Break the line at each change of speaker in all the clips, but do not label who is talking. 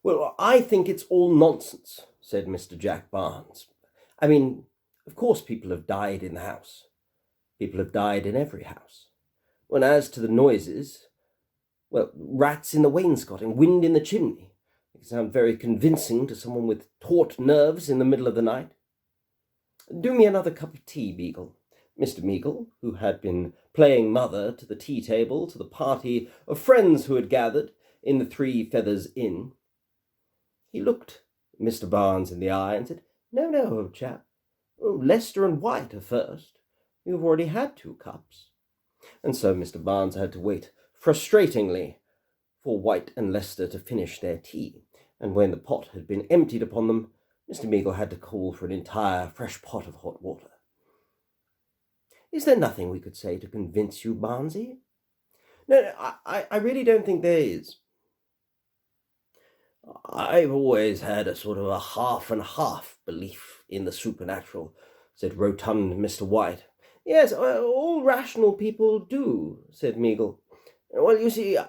Well, I think it's all nonsense, said Mr. Jack Barnes. I mean, of course people have died in the house. People have died in every house. Well, as to the noises, well, rats in the wainscoting, wind in the chimney. They sound very convincing to someone with taut nerves in the middle of the night. Do me another cup of tea, Meagle. Mr. Meagle, who had been playing mother to the tea-table, to the party of friends who had gathered in the Three Feathers Inn. He looked Mr. Barnes in the eye and said, No, old chap. Lester and White are first. You've already had 2 cups. And so Mr. Barnes had to wait frustratingly for White and Lester to finish their tea, and when the pot had been emptied upon them, Mr. Meagle had to call for an entire fresh pot of hot water. Is there nothing we could say to convince you, Barnesy? No, I really don't think there is. I've always had a sort of a half and half belief in the supernatural, said rotund Mr. White. Yes, all rational people do, said Meagle. Well, you see, I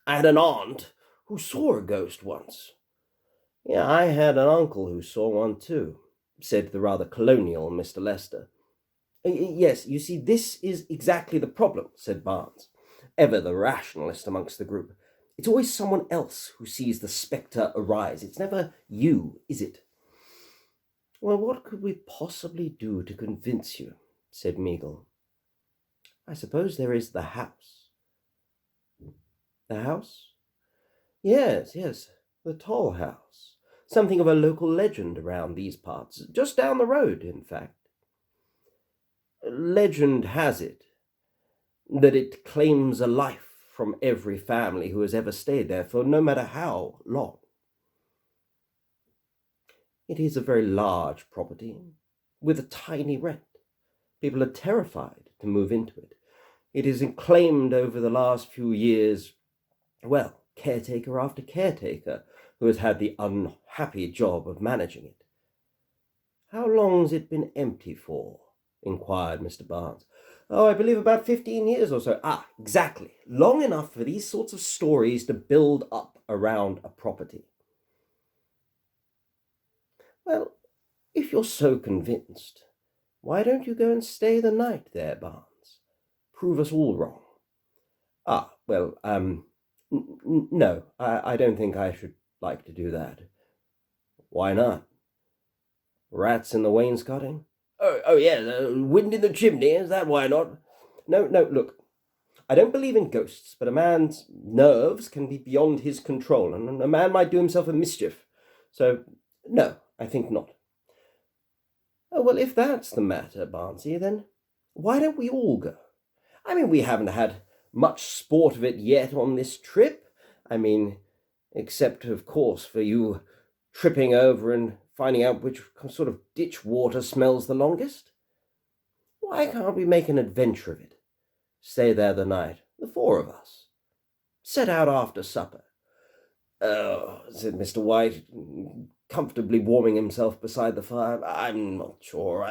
had an aunt who saw a ghost once. Yeah, I had an uncle who saw one too, said the rather colonial Mr. Lester. Yes, you see, this is exactly the problem, said Barnes, ever the rationalist amongst the group. It's always someone else who sees the spectre arise. It's never you, is it? Well, what could we possibly do to convince you? Said Meagle. I suppose there is the house. The house? Yes, the Toll House. Something of a local legend around these parts, just down the road, in fact. Legend has it that it claims a life from every family who has ever stayed there for no matter how long. It is a very large property with a tiny rent. People are terrified to move into it. It is claimed over the last few years, well, caretaker after caretaker who has had the unhappy job of managing it. How long's it been empty for? Inquired Mr. Barnes. Oh, I believe about 15 years or so. Ah, exactly. Long enough for these sorts of stories to build up around a property. Well, if you're so convinced, why don't you go and stay the night there, Barnes? Prove us all wrong. Ah, well, no, I don't think I should like to do that. Why not? Rats in the wainscoting? Oh, yeah, wind in the chimney, is that why not? No, look, I don't believe in ghosts, but a man's nerves can be beyond his control, and a man might do himself a mischief. So, no, I think not. Oh, well, if that's the matter, Barnesy, then why don't we all go? I mean, we haven't had much sport of it yet on this trip. I mean, except, of course, for you tripping over and finding out which sort of ditch water smells the longest. Why can't we make an adventure of it? Stay there the night, the 4 of us. Set out after supper. Oh, said Mr. White, comfortably warming himself beside the fire. I'm not sure.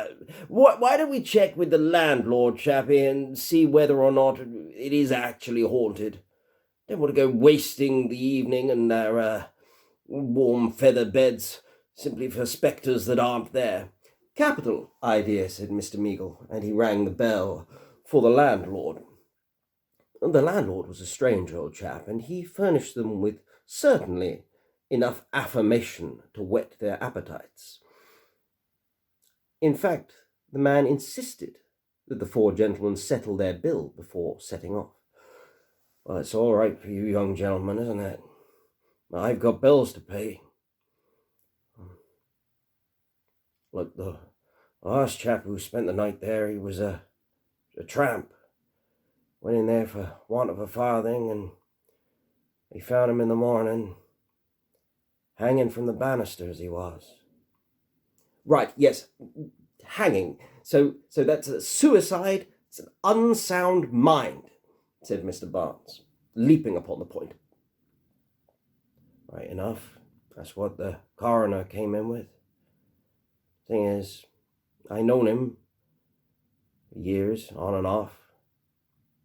Why don't we check with the landlord, chappie, and see whether or not it is actually haunted? Don't want to go wasting the evening and our warm feather beds simply for spectres that aren't there. Capital idea, said Mr. Meagle, and he rang the bell for the landlord. The landlord was a strange old chap, and he furnished them with certainly enough affirmation to whet their appetites. In fact, the man insisted that the 4 gentlemen settle their bill before setting off. Well, it's all right for you young gentlemen, isn't it? I've got bills to pay. Look, the last chap who spent the night there, he was a tramp. Went in there for want of a farthing, and they found him in the morning, hanging from the banisters he was. Right, yes, hanging. So that's a suicide. It's an unsound mind, said Mr. Barnes, leaping upon the point. Right enough. That's what the coroner came in with. Thing is, I known him for years, on and off.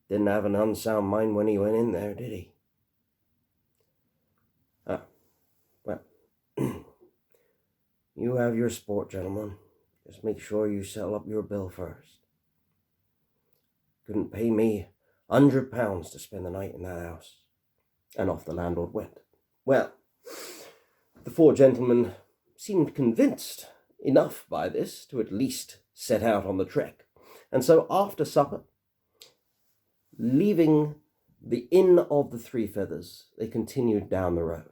Didn't have an unsound mind when he went in there, did he? You have your sport, gentlemen. Just make sure you settle up your bill first. Couldn't pay me £100 to spend the night in that house. And off the landlord went. Well, the four gentlemen seemed convinced enough by this to at least set out on the trek. And so after supper, leaving the Inn of the Three Feathers, they continued down the road.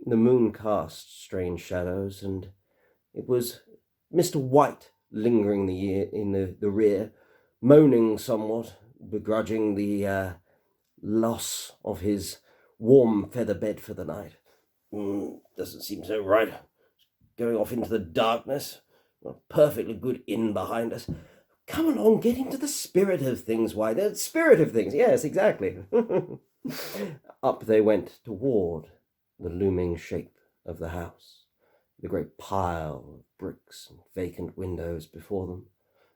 The moon cast strange shadows, and it was Mr. White lingering in the rear, moaning somewhat, begrudging the loss of his warm feather bed for the night. Doesn't seem so right. Going off into the darkness. A perfectly good inn behind us. Come along, get into the spirit of things, White. The spirit of things, yes, exactly. Up they went toward the looming shape of the house, the great pile of bricks and vacant windows before them,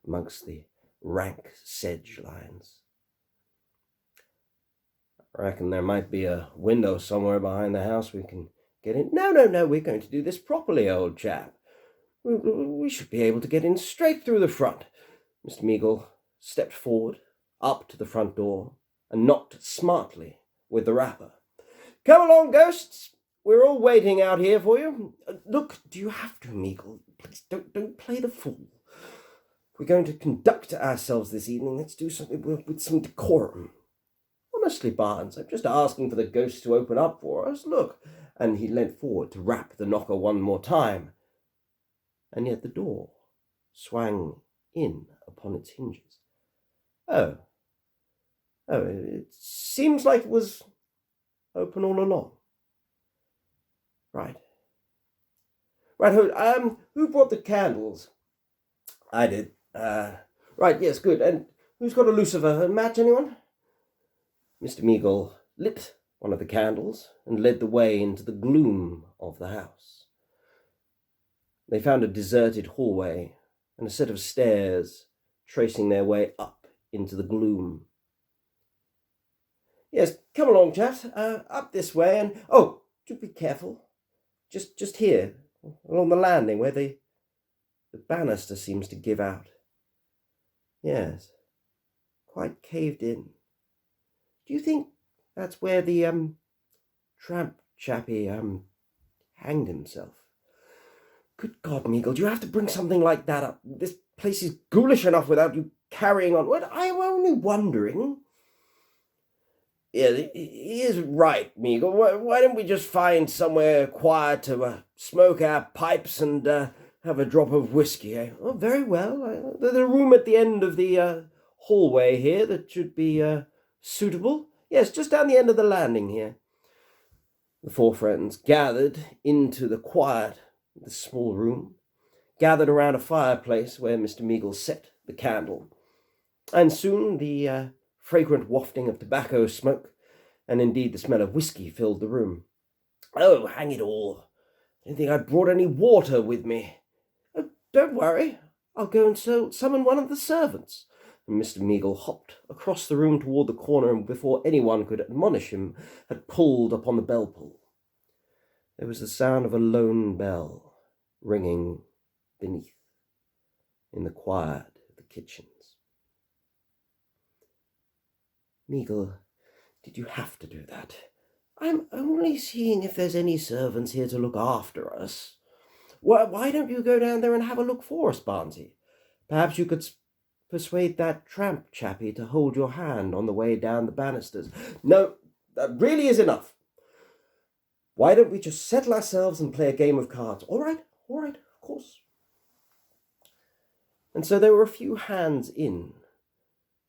amongst the rank sedge lines. I reckon there might be a window somewhere behind the house we can get in. No, we're going to do this properly, old chap. We should be able to get in straight through the front. Mr. Meagle stepped forward, up to the front door, and knocked smartly with the wrapper. Come along, ghosts. We're all waiting out here for you. Look, do you have to, Meagle? Please don't play the fool. We're going to conduct ourselves this evening. Let's do something with some decorum. Honestly, Barnes, I'm just asking for the ghost to open up for us. Look. And he leant forward to rap the knocker one more time. And yet the door swung in upon its hinges. Oh, it seems like it was open all along. Right. Who brought the candles? I did. Right, yes, good. And who's got a lucifer? A match, anyone? Mr. Meagle lit one of the candles and led the way into the gloom of the house. They found a deserted hallway and a set of stairs tracing their way up into the gloom. Yes, come along, chaps. Up this way, and do be careful. Just here, along the landing where the banister seems to give out. Yes, quite caved in. Do you think that's where the tramp chappie hanged himself? Good God, Meagle, do you have to bring something like that up? This place is ghoulish enough without you carrying on. What? I'm only wondering. Yeah, he is right, Meagle. Why don't we just find somewhere quiet to smoke our pipes and have a drop of whiskey, eh? Oh, very well. There's a room at the end of the hallway here that should be suitable. Yes, just down the end of the landing here. The four friends gathered into the quiet of the small room, gathered around a fireplace where Mr. Meagle set the candle, and soon the fragrant wafting of tobacco smoke, and indeed the smell of whiskey, filled the room. Oh, hang it all. I didn't think I'd brought any water with me. Oh, don't worry. I'll go and summon one of the servants. And Mr. Meagle hopped across the room toward the corner, and before anyone could admonish him, had pulled upon the bell pull. There was the sound of a lone bell ringing beneath, in the quiet of the kitchens. Meagle, did you have to do that? I'm only seeing if there's any servants here to look after us. Why don't you go down there and have a look for us, Barnesy? Perhaps you could persuade that tramp chappie to hold your hand on the way down the banisters. No, that really is enough. Why don't we just settle ourselves and play a game of cards? All right, of course. And so there were a few hands in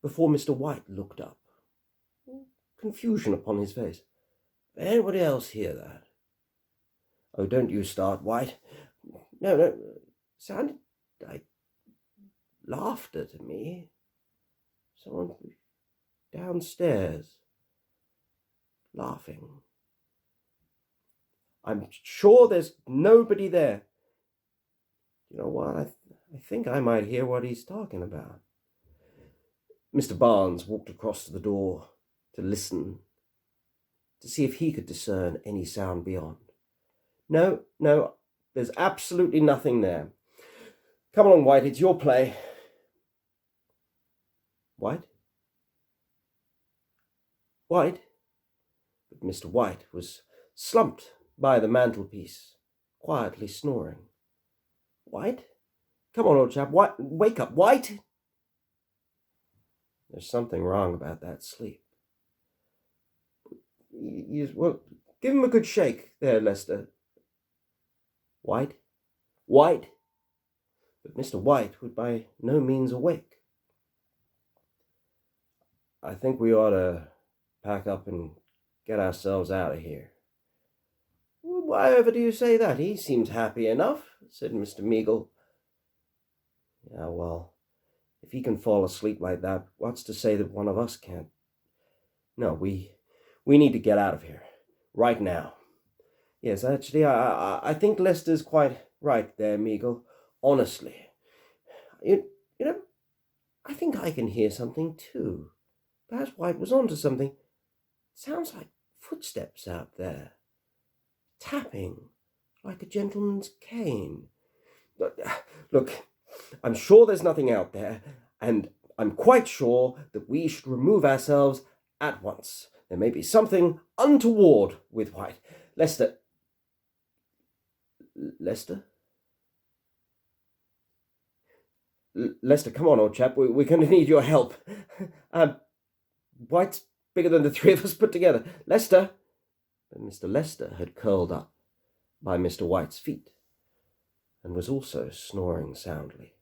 before Mr. White looked up. Confusion upon his face. Anybody else hear that? Oh, don't you start, White. No, sounded like laughter to me. Someone downstairs laughing. I'm sure there's nobody there. You know what? I think I might hear what he's talking about. Mr. Barnes walked across to the door to listen, to see if he could discern any sound beyond. No, There's absolutely nothing there. Come along, White, it's your play. White? White? But Mr. White was slumped by the mantelpiece, quietly snoring. White? Come on, old chap, White, wake up, White! There's something wrong about that sleep. Well, give him a good shake there, Lester. White? White? But Mr. White was by no means awake. I think we ought to pack up and get ourselves out of here. Why ever do you say that? He seems happy enough, said Mr. Meagle. Yeah, well, if he can fall asleep like that, what's to say that one of us can't? No, we need to get out of here, right now. Yes, actually, I think Lester's quite right there, Meagle. Honestly. You know, I think I can hear something too. Perhaps White was onto something. Sounds like footsteps out there. Tapping, like a gentleman's cane. Look, I'm sure there's nothing out there, and I'm quite sure that we should remove ourselves at once. There may be something untoward with White. Lester? Lester, come on, old chap. We're going to need your help. White's bigger than the three of us put together. Lester? But Mr. Lester had curled up by Mr. White's feet and was also snoring soundly.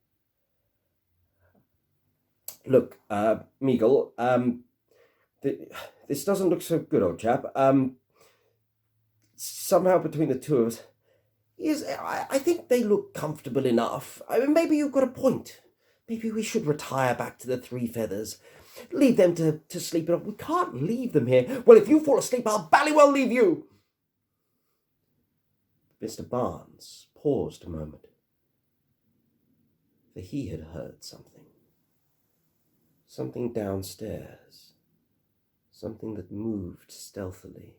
Look, Meagle, this doesn't look so good, old chap. Somehow between the two of us, yes, I think they look comfortable enough. I mean, maybe you've got a point. Maybe we should retire back to the Three Feathers. Leave them to sleep it off. We can't leave them here. Well, if you fall asleep, I'll bally well leave you. Mr. Barnes paused a moment, for he had heard something. Something downstairs. Something that moved stealthily.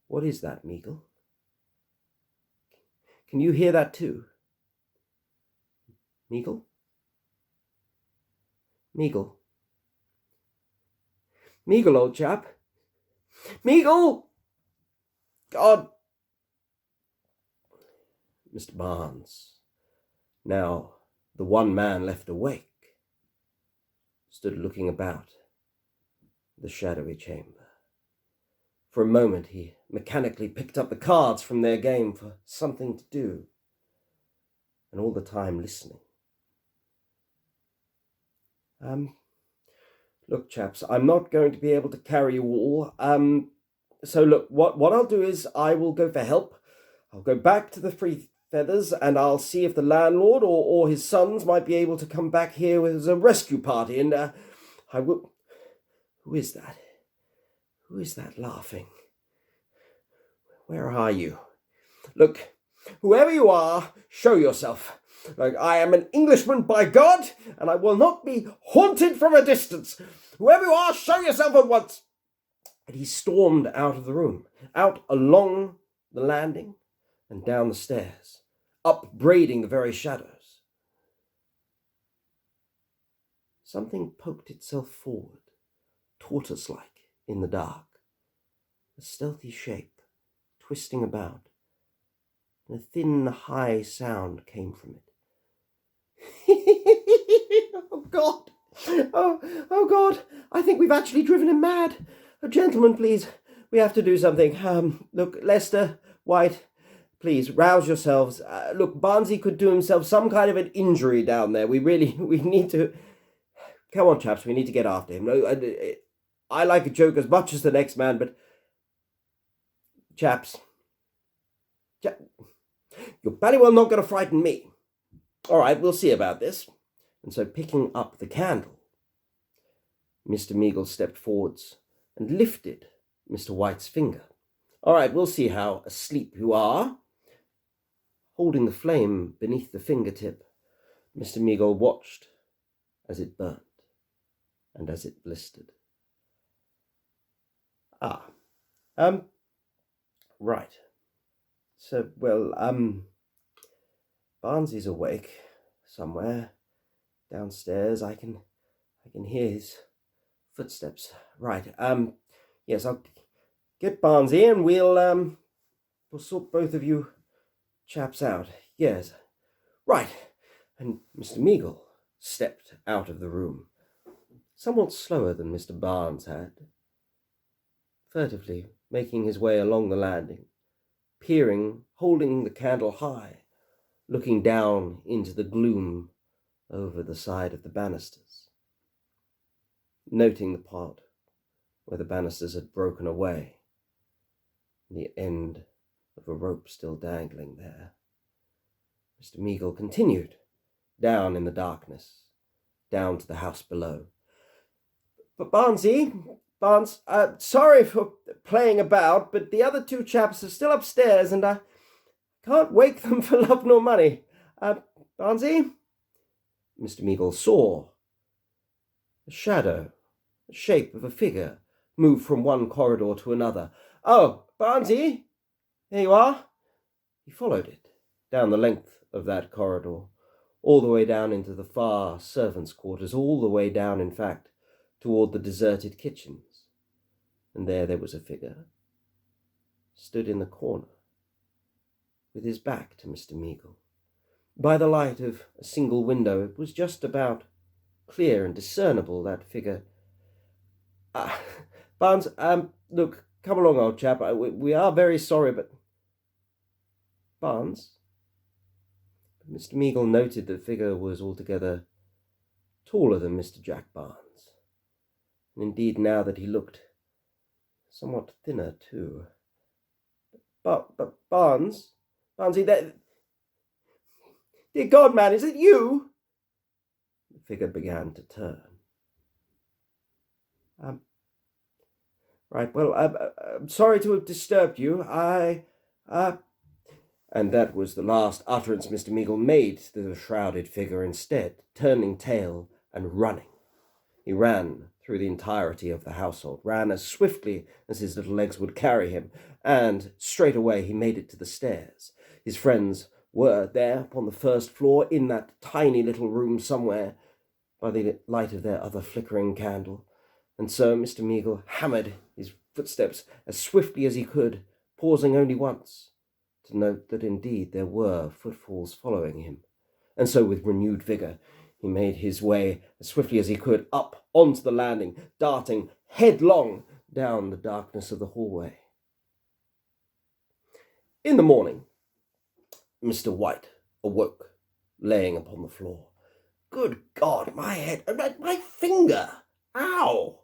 What is that, Meagle? Can you hear that too? Meagle? Meagle? Meagle, old chap? Meagle! God! Mr. Barnes, now the one man left awake, stood looking about the shadowy chamber. For a moment he mechanically picked up the cards from their game for something to do, and all the time listening. Look, chaps, I'm not going to be able to carry you all. So look, what I'll do is I will go for help. I'll go back to the Three Feathers, and I'll see if the landlord or his sons might be able to come back here as a rescue party, and I will... Who is that? Who is that laughing? Where are you? Look, whoever you are, show yourself. Like, I am an Englishman, by God, and I will not be haunted from a distance. Whoever you are, show yourself at once. And he stormed out of the room, out along the landing and down the stairs, upbraiding the very shadows. Something poked itself forward, tortoise-like in the dark, a stealthy shape, twisting about, and a thin, high sound came from it. Oh, God! Oh, God! I think we've actually driven him mad. Gentlemen, please, we have to do something. Look, Lester, White, please, rouse yourselves. Look, Barnesy could do himself some kind of an injury down there. We need to... Come on, chaps, we need to get after him. I like a joke as much as the next man, but... Chaps, you're bloody well not going to frighten me. All right, we'll see about this. And so, picking up the candle, Mr. Meagle stepped forwards and lifted Mr. White's finger. All right, we'll see how asleep you are. Holding the flame beneath the fingertip, Mr. Meagle watched as it burnt and as it blistered. Right. So, well, Barnesy's awake somewhere downstairs. I can hear his footsteps. Right. Yes, I'll get Barnesy and we'll sort both of you chaps out. Yes. Right. And Mr. Meagle stepped out of the room, somewhat slower than Mr. Barnes had, furtively making his way along the landing, peering, holding the candle high, looking down into the gloom over the side of the banisters, noting the part where the banisters had broken away, the end of a rope still dangling there. Mr. Meagle continued down in the darkness, down to the house below. But Barnes, sorry for playing about, but the other two chaps are still upstairs, and I can't wake them for love nor money. Barnesy? Mr. Meagle saw a shadow, the shape of a figure, move from one corridor to another. Oh, Barnesy, there you are. He followed it down the length of that corridor, all the way down into the far servants' quarters, all the way down, in fact, toward the deserted kitchens. And there was a figure, stood in the corner, with his back to Mr. Meagle. By the light of a single window, it was just about clear and discernible, that figure. Barnes, look, come along, old chap. We are very sorry, but... Barnes? Mr. Meagle noted the figure was altogether taller than Mr. Jack Barnes. And indeed, now that he looked, somewhat thinner too. But Barnesy, that... Dear God, man, is it you? The figure began to turn. Right, well, I'm sorry to have disturbed you. And that was the last utterance Mr. Meagle made to the shrouded figure, instead, turning tail and running. He ran through the entirety of the household, ran as swiftly as his little legs would carry him, and straight away he made it to the stairs. His friends were there upon the first floor, in that tiny little room somewhere, by the light of their other flickering candle. And so Mr. Meagle hammered his footsteps as swiftly as he could, pausing only once to note that indeed there were footfalls following him. And so with renewed vigour he made his way as swiftly as he could up onto the landing, darting headlong down the darkness of the hallway. In the morning, Mr. White awoke, laying upon the floor. Good God, my head, my finger! Ow!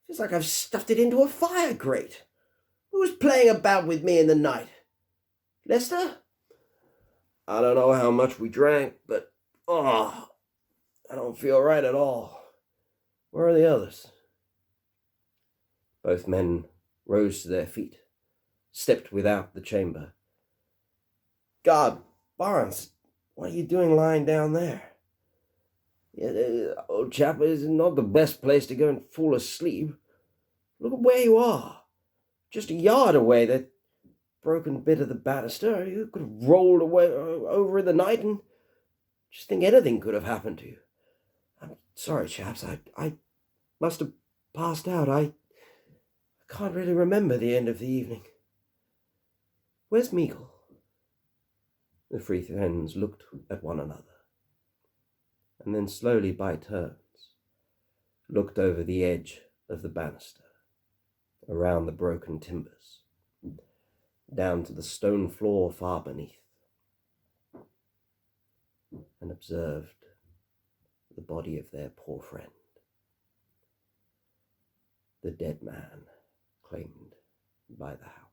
Feels like I've stuffed it into a fire grate. Who was playing about with me in the night? Lester? I don't know how much we drank, but, I don't feel right at all. Where are the others? Both men rose to their feet, stepped without the chamber. God, Barnes, what are you doing lying down there? Yeah, old chap, is not the best place to go and fall asleep. Look at where you are. Just a yard away, that broken bit of the banister. You could have rolled away over in the night, and just think anything could have happened to you. I'm sorry, chaps. I must have passed out. I can't really remember the end of the evening. Where's Meagle? The three friends looked at one another, and then slowly by turns looked over the edge of the banister, around the broken timbers, down to the stone floor far beneath, and observed the body of their poor friend, the dead man claimed by the house.